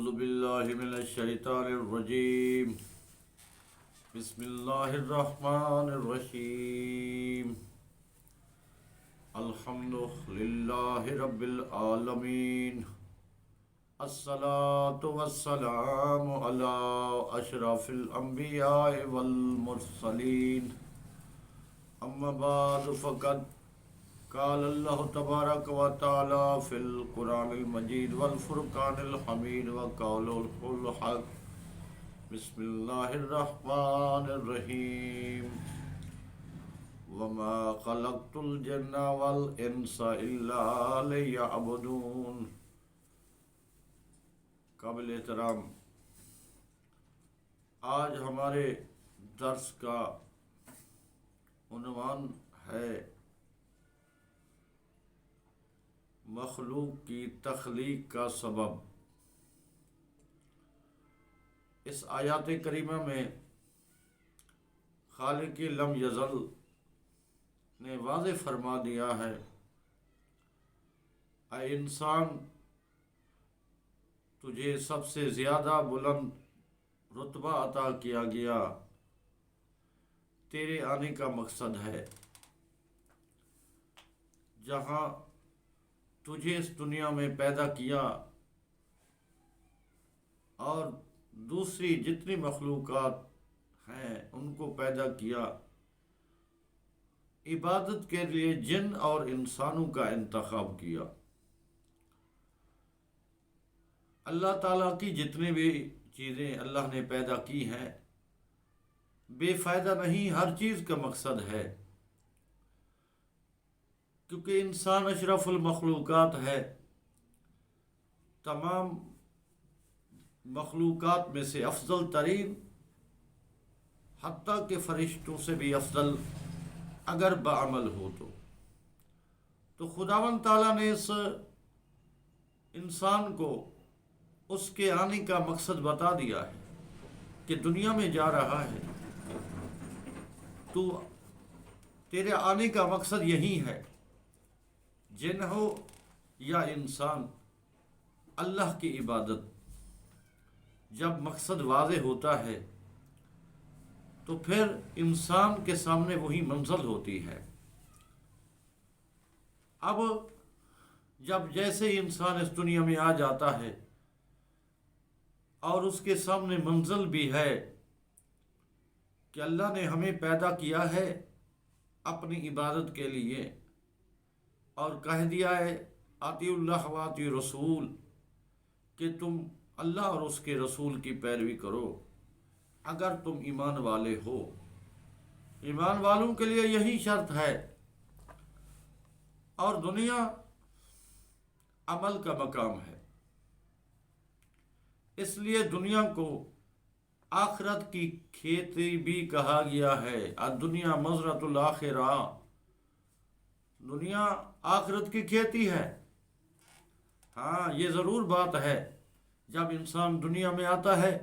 أعوذ بالله من الشيطان الرجيم. بسم الله الرحمن الرحيم. الحمد لله رب العالمين. الصلاة والسلام على أشرف الأنبياء والمرسلين. أما بعد فقد قال الله تبارك وتعالى في القرآن المجيد والفرقان الحميد وقوله الحق. بسم الله الرحمن الرحيم. وما خلقت الجن والإنس إلا ليعبدون. قابل احترام، آج ہمارے درس کا عنوان ہے مخلوق کی تخلیق کا سبب۔ اس آیات کریمہ میں خالق لم یزل نے واضح فرما دیا ہے، اے انسان، تجھے سب سے زیادہ بلند رتبہ عطا کیا گیا، تیرے آنے کا مقصد ہے۔ جہاں تجھے اس دنیا میں پیدا کیا اور دوسری جتنی مخلوقات ہیں ان کو پیدا کیا، عبادت کے لیے جن اور انسانوں کا انتخاب کیا۔ اللہ تعالیٰ کی جتنی بھی چیزیں اللہ نے پیدا کی ہیں بے فائدہ نہیں، ہر چیز کا مقصد ہے، کیونکہ انسان اشرف المخلوقات ہے۔ تمام مخلوقات میں سے افضل ترین، حتیٰ کہ فرشتوں سے بھی افضل اگر بعمل ہو تو خداوند تعالیٰ نے اس انسان کو اس کے آنے کا مقصد بتا دیا ہے کہ دنیا میں جا رہا ہے تو تیرے آنے کا مقصد یہی ہے، جن ہو یا انسان، اللہ کی عبادت۔ جب مقصد واضح ہوتا ہے تو پھر انسان کے سامنے وہی منزل ہوتی ہے۔ اب جب جیسے ہی انسان اس دنیا میں آ جاتا ہے اور اس کے سامنے منزل بھی ہے کہ اللہ نے ہمیں پیدا کیا ہے اپنی عبادت کے لیے، اور کہہ دیا ہے اطیعوا اللہ و اطیعوا رسول، کہ تم اللہ اور اس کے رسول کی پیروی کرو اگر تم ایمان والے ہو۔ ایمان والوں کے لیے یہی شرط ہے، اور دنیا عمل کا مقام ہے، اس لیے دنیا کو آخرت کی کھیتی بھی کہا گیا ہے۔ الدنیا مزرعۃ الآخرہ، دنیا آخرت کی کھیتی ہے۔ ہاں، یہ ضرور بات ہے، جب انسان دنیا میں آتا ہے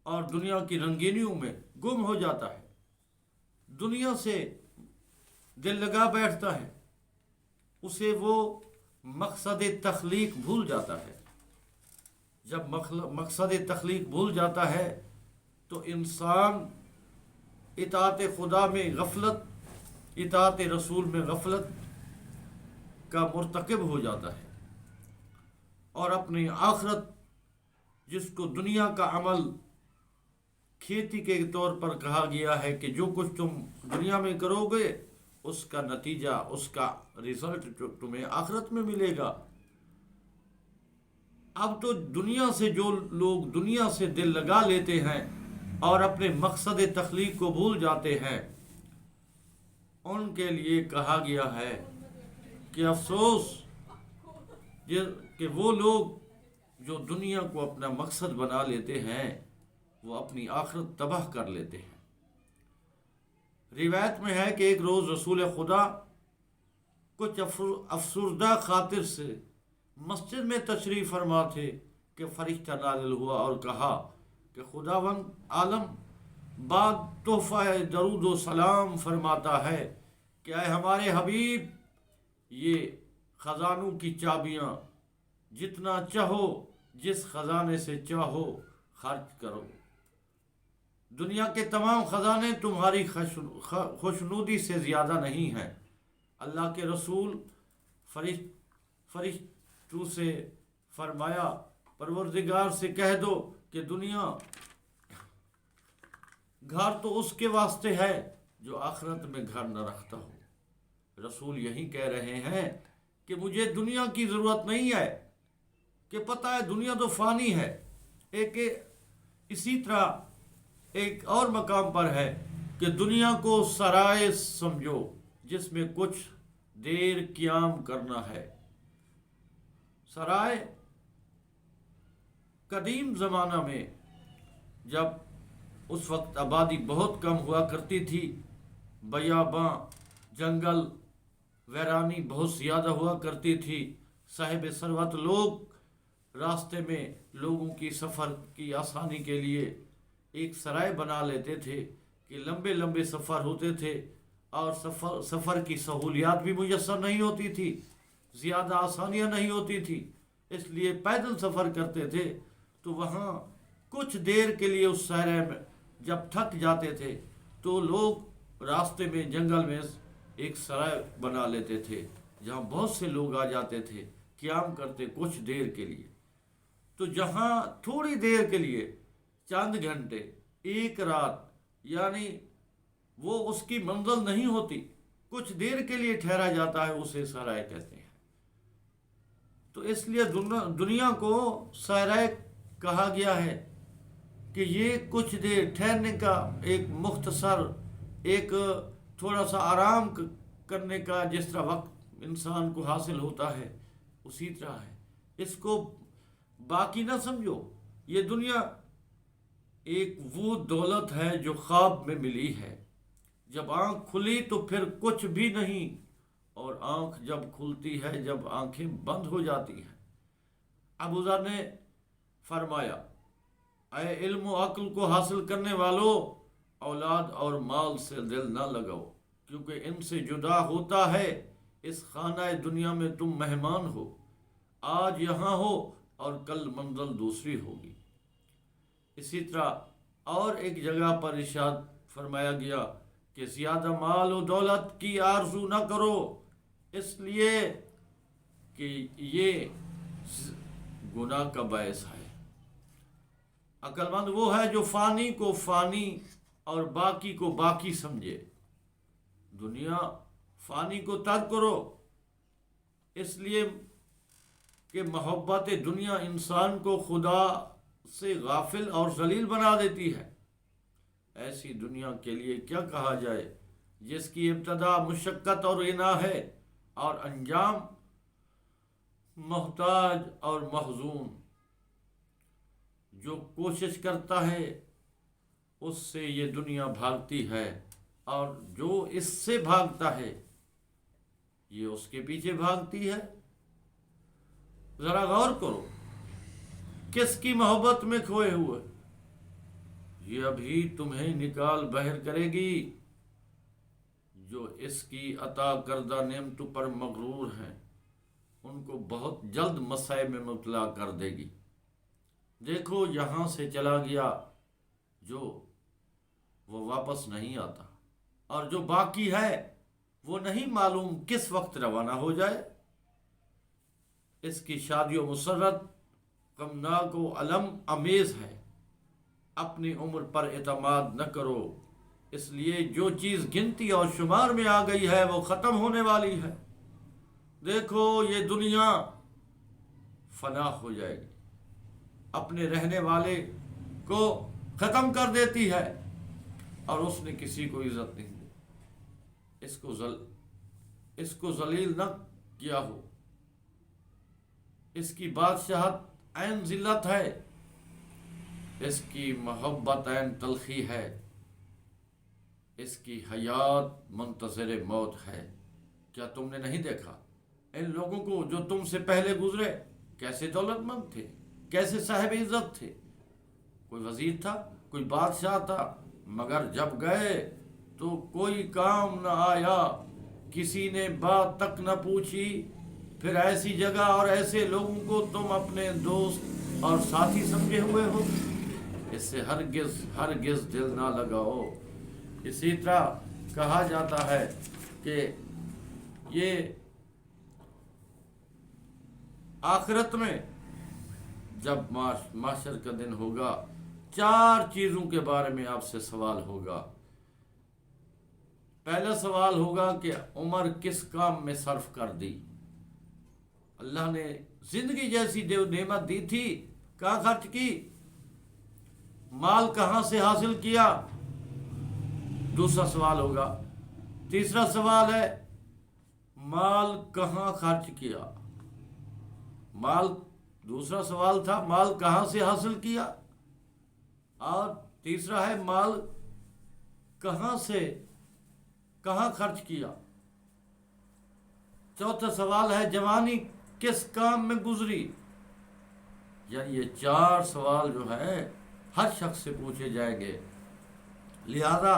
اور دنیا کی رنگینیوں میں گم ہو جاتا ہے، دنیا سے دل لگا بیٹھتا ہے، اسے وہ مقصد تخلیق بھول جاتا ہے۔ جب مقصد تخلیق بھول جاتا ہے تو انسان اطاعت خدا میں غفلت، اطاعت رسول میں غفلت کا مرتکب ہو جاتا ہے، اور اپنی آخرت، جس کو دنیا کا عمل کھیتی کے طور پر کہا گیا ہے کہ جو کچھ تم دنیا میں کرو گے اس کا نتیجہ، اس کا رزلٹ تمہیں آخرت میں ملے گا۔ اب تو دنیا سے جو لوگ دنیا سے دل لگا لیتے ہیں اور اپنے مقصد تخلیق کو بھول جاتے ہیں، ان کے لیے کہا گیا ہے کہ افسوس کہ وہ لوگ جو دنیا کو اپنا مقصد بنا لیتے ہیں وہ اپنی آخرت تباہ کر لیتے ہیں۔ روایت میں ہے کہ ایک روز رسول خدا کچھ افسردہ خاطر سے مسجد میں تشریف فرما تھے کہ فرشتہ نازل ہوا اور کہا کہ خداوند عالم بعد تحفہ درود و سلام فرماتا ہے کہ اے ہمارے حبیب، یہ خزانوں کی چابیاں جتنا چاہو جس خزانے سے چاہو خرچ کرو۔ دنیا کے تمام خزانے تمہاری خوشنودی سے زیادہ نہیں ہیں۔ اللہ کے رسول فرشتوں سے فرمایا، پروردگار سے کہہ دو کہ دنیا گھر تو اس کے واسطے ہے جو آخرت میں گھر نہ رکھتا ہو۔ رسول یہی کہہ رہے ہیں کہ مجھے دنیا کی ضرورت نہیں ہے، کہ پتہ ہے دنیا تو فانی ہے۔ اسی طرح ایک اور مقام پر ہے کہ دنیا کو سرائے سمجھو جس میں کچھ دیر قیام کرنا ہے۔ سرائے قدیم زمانہ میں جب اس وقت آبادی بہت کم ہوا کرتی تھی، بیاباں، جنگل، ویرانی بہت زیادہ ہوا کرتی تھی، صاحب ثروت لوگ راستے میں لوگوں کی سفر کی آسانی کے لیے ایک سرائے بنا لیتے تھے کہ لمبے لمبے سفر ہوتے تھے، اور سفر کی سہولیات بھی میسر نہیں ہوتی تھی، زیادہ آسانیاں نہیں ہوتی تھی، اس لیے پیدل سفر کرتے تھے۔ تو وہاں کچھ دیر کے لیے اس سرائے میں جب تھک جاتے تھے تو لوگ راستے میں جنگل میں ایک سرائے بنا لیتے تھے جہاں بہت سے لوگ آ جاتے تھے، قیام کرتے کچھ دیر کے لیے۔ تو جہاں تھوڑی دیر کے لیے، چند گھنٹے، ایک رات، یعنی وہ اس کی منزل نہیں ہوتی، کچھ دیر کے لیے ٹھہرا جاتا ہے، اسے سرائے کہتے ہیں۔ تو اس لیے دنیا کو سرائے کہا گیا ہے کہ یہ کچھ دیر ٹھہرنے کا ایک مختصر، ایک تھوڑا سا آرام کرنے کا جس طرح وقت انسان کو حاصل ہوتا ہے اسی طرح ہے۔ اس کو باقی نہ سمجھو۔ یہ دنیا ایک وہ دولت ہے جو خواب میں ملی ہے، جب آنکھ کھلی تو پھر کچھ بھی نہیں، اور آنکھ جب کھلتی ہے جب آنکھیں بند ہو جاتی ہیں۔ ابو ذر نے فرمایا، اے علم و عقل کو حاصل کرنے والوں، اولاد اور مال سے دل نہ لگاؤ، کیونکہ ان سے جدا ہوتا ہے۔ اس خانہ دنیا میں تم مہمان ہو، آج یہاں ہو اور کل منزل دوسری ہوگی۔ اسی طرح اور ایک جگہ پر ارشاد فرمایا گیا کہ زیادہ مال و دولت کی آرزو نہ کرو، اس لیے کہ یہ گناہ کا باعث ہے۔ عقل مند وہ ہے جو فانی کو فانی اور باقی کو باقی سمجھے۔ دنیا فانی کو ترک کرو، اس لیے کہ محبت دنیا انسان کو خدا سے غافل اور ذلیل بنا دیتی ہے۔ ایسی دنیا کے لیے کیا کہا جائے جس کی ابتدا مشقت اور غنا ہے اور انجام محتاج اور محزون۔ جو کوشش کرتا ہے اس سے یہ دنیا بھاگتی ہے، اور جو اس سے بھاگتا ہے یہ اس کے پیچھے بھاگتی ہے۔ ذرا غور کرو، کس کی محبت میں کھوئے ہوئے، یہ ابھی تمہیں نکال بہر کرے گی۔ جو اس کی عطا کردہ نعمتوں پر مغرور ہیں ان کو بہت جلد مصائب میں مبتلا کر دے گی۔ دیکھو یہاں سے چلا گیا جو وہ واپس نہیں آتا، اور جو باقی ہے وہ نہیں معلوم کس وقت روانہ ہو جائے۔ اس کی شادی و مسرت غمناک و الم امیز ہے۔ اپنی عمر پر اعتماد نہ کرو، اس لیے جو چیز گنتی اور شمار میں آ گئی ہے وہ ختم ہونے والی ہے۔ دیکھو یہ دنیا فنا ہو جائے گی، اپنے رہنے والے کو ختم کر دیتی ہے، اور اس نے کسی کو عزت نہیں دی۔ اس کو ذلیل نہ کیا ہو۔ اس کی بادشاہت عین ذلت ہے، اس کی محبت عین تلخی ہے، اس کی حیات منتظر موت ہے۔ کیا تم نے نہیں دیکھا ان لوگوں کو جو تم سے پہلے گزرے کیسے دولت مند تھے، کیسے صاحب عزت تھے؟ کوئی وزیر تھا، کوئی بادشاہ تھا، مگر جب گئے تو کوئی کام نہ آیا، کسی نے بات تک نہ پوچھی۔ پھر ایسی جگہ اور ایسے لوگوں کو تم اپنے دوست اور ساتھی سمجھے ہوئے ہو، اس سے ہرگز دل نہ لگاؤ۔ اسی طرح کہا جاتا ہے کہ یہ آخرت میں جب محشر کا دن ہوگا، 4 چیزوں کے بارے میں آپ سے سوال ہوگا۔ پہلا سوال ہوگا کہ عمر کس کام میں صرف کر دی؟ اللہ نے زندگی جیسی جو نعمت دی تھی کہاں خرچ کی؟ مال کہاں سے حاصل کیا؟ دوسرا سوال ہوگا۔ تیسرا سوال ہے مال کہاں خرچ کیا؟ دوسرا سوال تھا مال کہاں سے حاصل کیا، اور تیسرا ہے مال کہاں خرچ کیا۔ چوتھا سوال ہے جوانی کس کام میں گزری؟ یعنی یہ 4 سوال جو ہے ہر شخص سے پوچھے جائیں گے، لہذا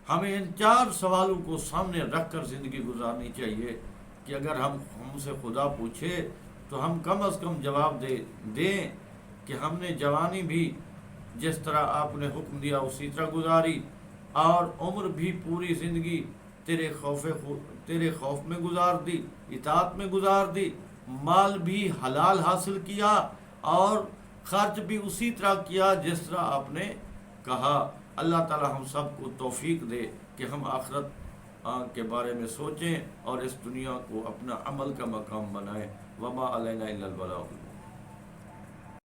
ہمیں ان 4 سوالوں کو سامنے رکھ کر زندگی گزارنی چاہیے کہ اگر ہم سے خدا پوچھے تو ہم کم از کم جواب دیں کہ ہم نے جوانی بھی جس طرح آپ نے حکم دیا اسی طرح گزاری، اور عمر بھی پوری زندگی تیرے خوف میں گزار دی، اطاعت میں گزار دی، مال بھی حلال حاصل کیا اور خرچ بھی اسی طرح کیا جس طرح آپ نے کہا۔ اللہ تعالی ہم سب کو توفیق دے کہ ہم آخرت کے بارے میں سوچیں اور اس دنیا کو اپنا عمل کا مقام بنائیں۔ وما علینا الا البلاغ۔